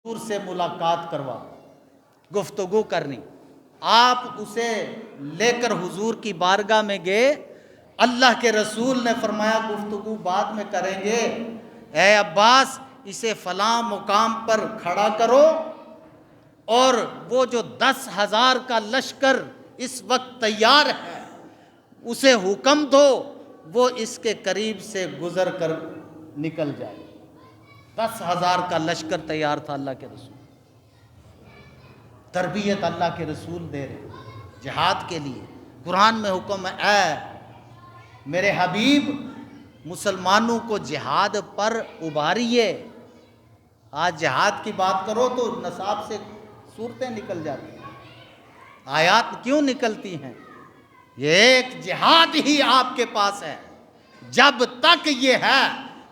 حضور سے ملاقات کروا، گفتگو کرنی۔ آپ اسے لے کر حضور کی بارگاہ میں گئے، اللہ کے رسول نے فرمایا گفتگو بعد میں کریں گے، اے عباس اسے فلاں مقام پر کھڑا کرو، اور وہ جو 10,000 کا لشکر اس وقت تیار ہے اسے حکم دو وہ اس کے قریب سے گزر کر نکل جائے۔ 10,000 کا لشکر تیار تھا اللہ کے رسول، تربیت اللہ کے رسول دے رہے جہاد کے لیے۔ قرآن میں حکم ہے اے میرے حبیب مسلمانوں کو جہاد پر ابھاریے۔ آج جہاد کی بات کرو تو نصاب سے صورتیں نکل جاتی ہیں، آیات کیوں نکلتی ہیں؟ یہ ایک جہاد ہی آپ کے پاس ہے، جب تک یہ ہے،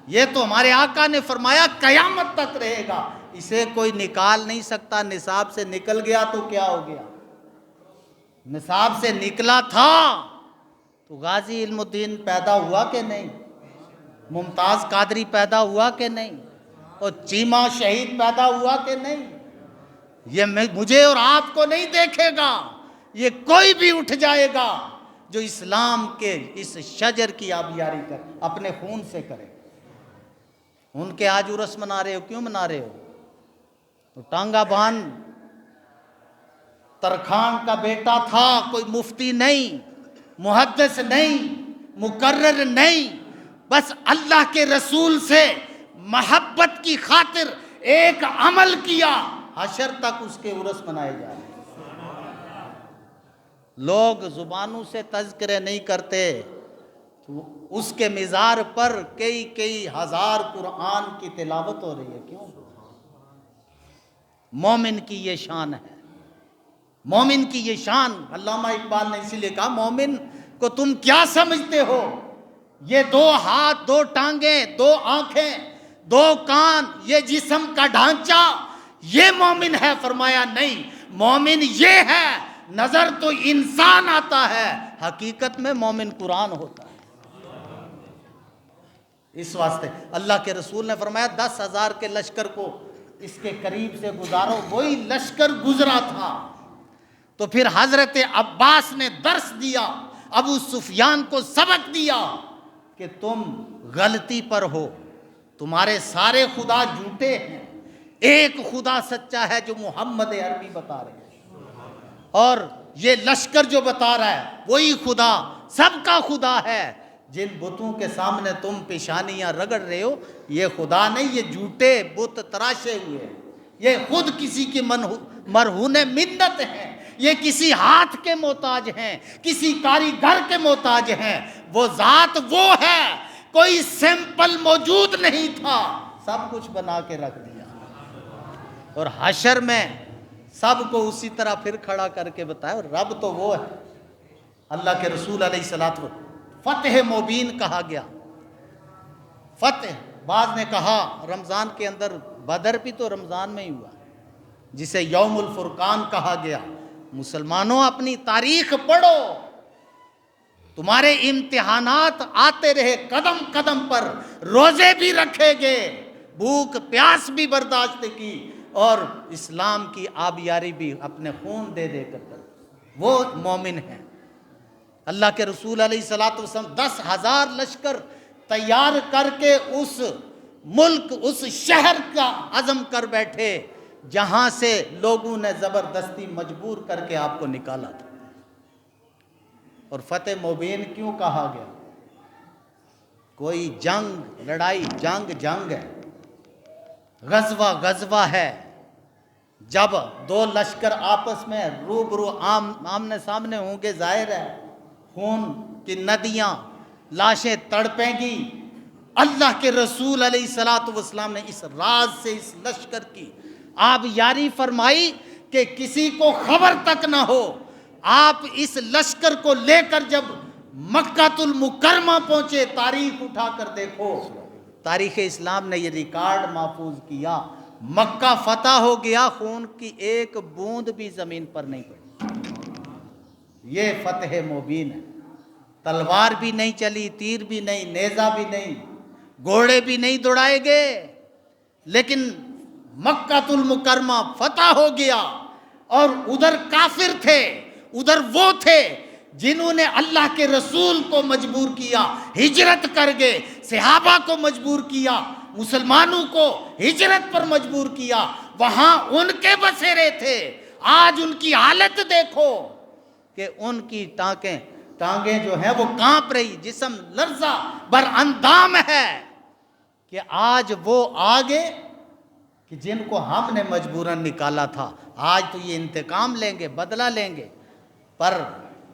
یہ تو ہمارے آقا نے فرمایا قیامت تک رہے گا، اسے کوئی نکال نہیں سکتا۔ نصاب سے نکل گیا تو کیا ہو گیا؟ نصاب سے نکلا تھا تو غازی علم الدین پیدا ہوا کہ نہیں؟ ممتاز قادری پیدا ہوا کہ نہیں؟ اور چیمہ شہید پیدا ہوا کہ نہیں؟ یہ مجھے اور آپ کو نہیں دیکھے گا، یہ کوئی بھی اٹھ جائے گا جو اسلام کے اس شجر کی آبیاری کر اپنے خون سے کرے۔ ان کے آج عرس منا رہے ہو، کیوں منا رہے ہو؟ تو ٹانگا بان ترکھان کا بیٹا تھا، کوئی مفتی نہیں، محدث نہیں، مقرر نہیں، بس اللہ کے رسول سے محبت کی خاطر ایک عمل کیا، حشر تک اس کے عرس منائے جا رہے۔ لوگ زبانوں سے تذکرے نہیں کرتے، تو اس کے مزار پر کئی ہزار قرآن کی تلاوت ہو رہی ہے، کیوں؟ مومن کی یہ شان ہے، مومن کی یہ شان۔ علامہ اقبال نے اسی لیے کہا مومن کو تم کیا سمجھتے ہو؟ یہ 2 ہاتھ، 2 ٹانگیں، 2 آنکھیں، 2 کان، یہ جسم کا ڈھانچہ، یہ مومن ہے؟ فرمایا نہیں، مومن یہ ہے، نظر تو انسان آتا ہے، حقیقت میں مومن قرآن ہوتا ہے۔ اس واسطے اللہ کے رسول نے فرمایا 10,000 کے لشکر کو اس کے قریب سے گزارو، وہی لشکر گزرا تھا۔ تو پھر حضرت عباس نے درس دیا، ابو سفیان کو سبق دیا کہ تم غلطی پر ہو، تمہارے سارے خدا جھوٹے ہیں، ایک خدا سچا ہے جو محمد عربی بتا رہے ہیں، اور یہ لشکر جو بتا رہا ہے وہی خدا، سب کا خدا ہے۔ جن بتوں کے سامنے تم پیشانیاں رگڑ رہے ہو یہ خدا نہیں، یہ جھوٹے بت تراشے ہوئے ہیں، یہ خود کسی کی مرہون منت ہیں، یہ کسی ہاتھ کے محتاج ہیں، کسی کاریگر کے محتاج ہیں۔ وہ ذات وہ ہے، کوئی سیمپل موجود نہیں تھا، سب کچھ بنا کے رکھ دیا، اور حشر میں سب کو اسی طرح پھر کھڑا کر کے بتایا رب تو وہ ہے۔ اللہ کے رسول علیہ الصلوۃ والسلام فتح مبین کہا گیا، فتح۔ بعض نے کہا رمضان کے اندر، بدر بھی تو رمضان میں ہی ہوا، جسے یوم الفرقان کہا گیا۔ مسلمانوں اپنی تاریخ پڑھو، تمہارے امتحانات آتے رہے قدم قدم پر، روزے بھی رکھے گئے، بھوک پیاس بھی برداشت کی، اور اسلام کی آبیاری بھی اپنے خون دے دے کر، وہ مومن ہیں۔ اللہ کے رسول علیہ الصلوۃ والسلام 10,000 لشکر تیار کر کے اس ملک، اس شہر کا عزم کر بیٹھے جہاں سے لوگوں نے زبردستی مجبور کر کے آپ کو نکالا تھا۔ اور فتح مبین کیوں کہا گیا؟ کوئی جنگ، لڑائی، جنگ ہے، غزوہ ہے۔ جب 2 لشکر آپس میں روبرو آمنے سامنے ہوں گے، ظاہر ہے خون کی ندیاں، لاشیں تڑپیں گی۔ اللہ کے رسول علیہ الصلوۃ والسلام نے اس راز سے اس لشکر کی آبیاری فرمائی کہ کسی کو خبر تک نہ ہو۔ آپ اس لشکر کو لے کر جب مکہ المکرمہ پہنچے، تاریخ اٹھا کر دیکھو، تاریخ اسلام نے یہ ریکارڈ محفوظ کیا، مکہ فتح ہو گیا، خون کی ایک بوند بھی زمین پر نہیں پڑی۔ یہ فتح مبین ہے۔ تلوار بھی نہیں چلی، تیر بھی نہیں، نیزہ بھی نہیں، گھوڑے بھی نہیں دوڑائے گئے، لیکن مکہ المکرمہ فتح ہو گیا اور ادھر کافر تھے، ادھر وہ تھے جنہوں نے اللہ کے رسول کو مجبور کیا ہجرت کر گئے، صحابہ کو مجبور کیا، مسلمانوں کو ہجرت پر مجبور کیا، وہاں ان کے بسیرے تھے۔ آج ان کی حالت دیکھو کہ ان کی ٹانگیں جو ہیں وہ کانپ رہی، جسم لرزہ بر اندام ہے کہ آج وہ آگے کہ جن کو ہم نے مجبوراً نکالا تھا، آج تو یہ انتقام لیں گے، بدلہ لیں گے۔ پر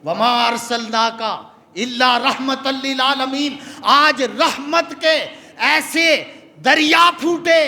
وما ارسلناک الا رحمت للعالمین، آج رحمت کے ایسے دریا پھوٹے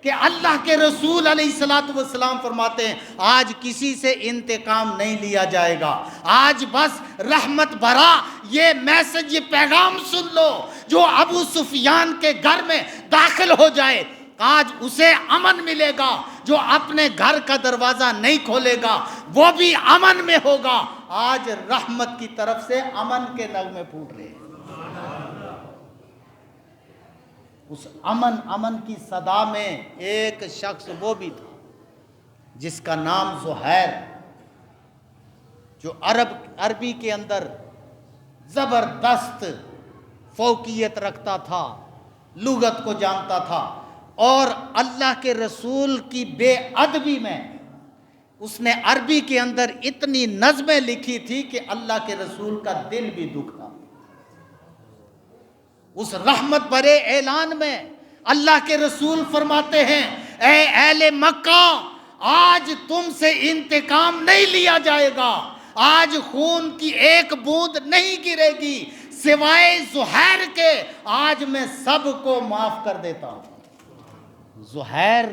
کہ اللہ کے رسول علیہ السلام فرماتے ہیں آج کسی سے انتقام نہیں لیا جائے گا، آج بس رحمت بھرا یہ میسج، یہ پیغام سن لو، جو ابو سفیان کے گھر میں داخل ہو جائے آج اسے امن ملے گا، جو اپنے گھر کا دروازہ نہیں کھولے گا وہ بھی امن میں ہوگا۔ آج رحمت کی طرف سے امن کے نغمے پھوٹ رہے ہیں۔ اس امن کی صدا میں ایک شخص وہ بھی تھا جس کا نام زہیر، جو عربی کے اندر زبردست فوقیت رکھتا تھا، لغت کو جانتا تھا، اور اللہ کے رسول کی بے ادبی میں اس نے عربی کے اندر اتنی نظمیں لکھی تھی کہ اللہ کے رسول کا دل بھی دکھتا۔ اس رحمت بھرے اعلان میں اللہ کے رسول فرماتے ہیں اے اہل مکہ، آج تم سے انتقام نہیں لیا جائے گا، آج خون کی ایک بوند نہیں گرے گی سوائے زہیر کے، آج میں سب کو معاف کر دیتا ہوں۔ زہیر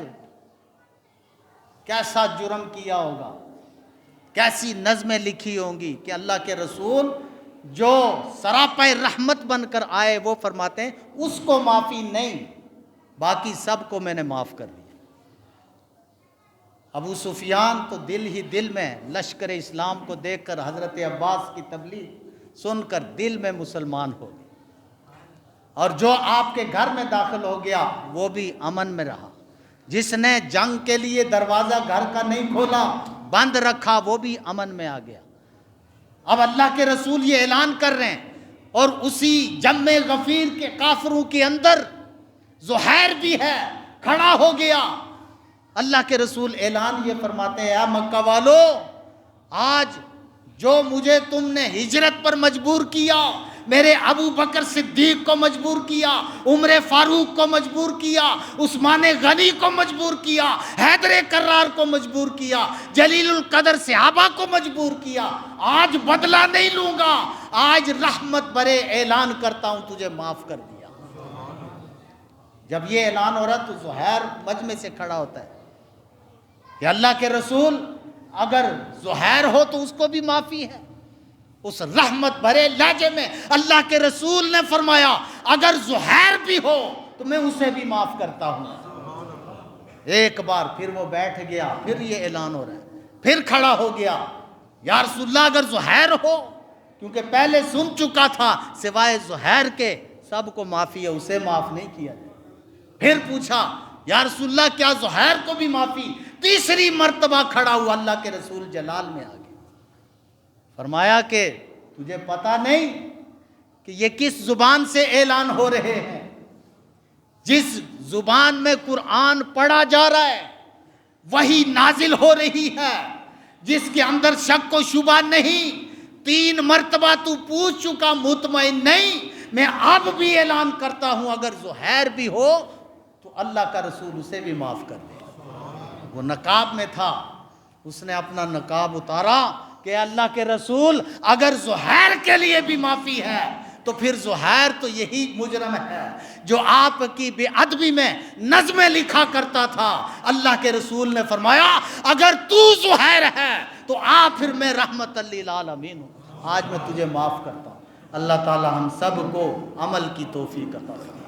کیسا جرم کیا ہوگا، کیسی نظمیں لکھی ہوں گی کہ اللہ کے رسول جو سراپے رحمت بن کر آئے وہ فرماتے ہیں اس کو معافی نہیں، باقی سب کو میں نے معاف کر دیا۔ ابو سفیان تو دل ہی دل میں لشکر اسلام کو دیکھ کر حضرت عباس کی تبلیغ سن کر دل میں مسلمان ہو گئے، اور جو آپ کے گھر میں داخل ہو گیا وہ بھی امن میں رہا، جس نے جنگ کے لیے دروازہ گھر کا نہیں کھولا بند رکھا وہ بھی امن میں آ گیا۔ اب اللہ کے رسول یہ اعلان کر رہے ہیں، اور اسی جمع غفیر کے کافروں کے اندر زہیر بھی ہے، کھڑا ہو گیا۔ اللہ کے رسول اعلان یہ فرماتے ہیں اے مکہ والو، آج جو مجھے تم نے ہجرت پر مجبور کیا، میرے ابو بکر صدیق کو مجبور کیا، عمر فاروق کو مجبور کیا، عثمان غنی کو مجبور کیا، حیدر کرار کو مجبور کیا، جلیل القدر صحابہ کو مجبور کیا، آج بدلہ نہیں لوں گا، آج رحمت برے اعلان کرتا ہوں تجھے معاف کر دیا۔ جب یہ اعلان ہو رہا تو زہیر مجمع سے کھڑا ہوتا ہے کہ اللہ کے رسول اگر زہیر ہو تو اس کو بھی معافی ہے۔ اس رحمت بھرے لہجے میں اللہ کے رسول نے فرمایا اگر زہیر بھی ہو تو میں اسے بھی معاف کرتا ہوں۔ ایک بار پھر وہ بیٹھ گیا، پھر یہ اعلان ہو رہا ہے، پھر کھڑا ہو گیا، یا رسول اللہ اگر زہیر ہو، کیونکہ پہلے سن چکا تھا سوائے زہیر کے سب کو معافی ہے، اسے معاف نہیں کیا جائے۔ پھر پوچھا یا رسول اللہ کیا زہیر کو بھی معافی؟ تیسری مرتبہ کھڑا ہوا، اللہ کے رسول جلال میں آ گئے، فرمایا کہ تجھے پتا نہیں کہ یہ کس زبان سے اعلان ہو رہے ہیں؟ جس زبان میں قرآن پڑھا جا رہا ہے وہی نازل ہو رہی ہے، جس کے اندر شک و شبہ نہیں، 3 مرتبہ تو پوچھ چکا، مطمئن نہیں، میں اب بھی اعلان کرتا ہوں اگر زہیر بھی ہو تو اللہ کا رسول اسے بھی معاف کر دے۔ وہ نقاب میں تھا، اس نے اپنا نقاب اتارا کہ اللہ کے رسول اگر زہیر کے لیے بھی معافی ہے تو پھر زہیر تو یہی مجرم ہے جو آپ کی بے ادبی میں نظمیں لکھا کرتا تھا۔ اللہ کے رسول نے فرمایا اگر تو زہیر ہے تو پھر میں رحمت للعالمین ہوں، آج میں تجھے معاف کرتا ہوں۔ اللہ تعالی ہم سب کو عمل کی توفیق عطا فرمائے۔